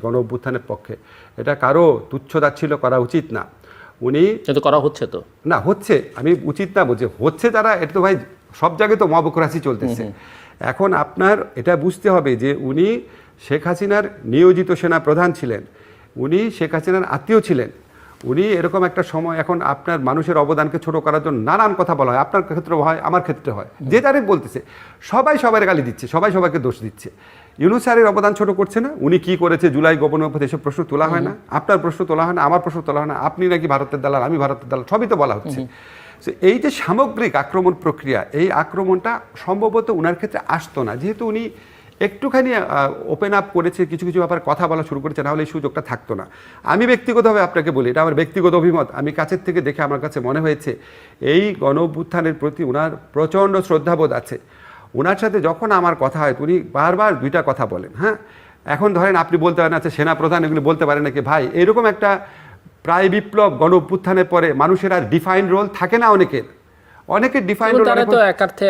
গণ অভ্যুত্থানের পক্ষে, এটা কারো তুচ্ছতাচ্ছিল্য করা উচিত না। উনি কিন্তু করা হচ্ছে তো না, হচ্ছে, আমি উচিত না বলছি, হচ্ছে যারা, এটা তো ভাই সব জায়গায় তো মবক্রাসি চলতেছে। এখন আপনার এটা বুঝতে হবে যে উনি শেখ হাসিনার নিয়োজিত সেনা প্রধান ছিলেন, উনি শেখ হাসিনার আত্মীয় ছিলেন, উনি এরকম একটা সময়, এখন আপনার মানুষের অবদানকে ছোট করার জন্য নানান কথা বলা হয়, আপনার ক্ষেত্রে হয়, আমার ক্ষেত্রে হয়, যে যারে বলতেছে সবাই সবার গালি দিচ্ছে, সবাই সবাইকে দোষ দিচ্ছে। ইউনূস স্যারের অবদান ছোট করছে না, উনি কি করেছে জুলাই গণঅভ্যুত্থান, এসব প্রশ্ন তোলা হয় না, আপনার প্রশ্ন তোলা হয় না, আমার প্রশ্ন তোলা হয় না, আপনি নাকি ভারতের দালাল, আমি ভারতের দালাল, সবই তো বলা হচ্ছে। এই যে সামগ্রিক আক্রমণ প্রক্রিয়া, এই আক্রমণটা সম্ভবত উনার ক্ষেত্রে আসতো না, যেহেতু উনি একটুখানি ওপেন আপ করেছে, কিছু কিছু ব্যাপারে কথা বলা শুরু করেছে, নাহলে এই সুযোগটা থাকতো না। আমি ব্যক্তিগতভাবে আপনাকে বলি, এটা আমার ব্যক্তিগত অভিমত, আমি কাছের থেকে দেখে আমার কাছে মনে হয়েছে এই গণ অভ্যুত্থানের প্রতি উনার প্রচণ্ড শ্রদ্ধাবোধ আছে। ওনার সাথে যখন আমার কথা হয় উনি বারবার দুইটা কথা বলেন। হ্যাঁ, এখন ধরেন আপনি বলতে পারেন আচ্ছা সেনাপ্রধান এগুলো বলতে পারেন নাকি, ভাই এরকম একটা প্রায় বিপ্লব গণ অভ্যুত্থানের পরে মানুষের আর ডিফাইন্ড রোল থাকে না, অনেকের ডিফাইন্ড রোল। তারা তো একার্থে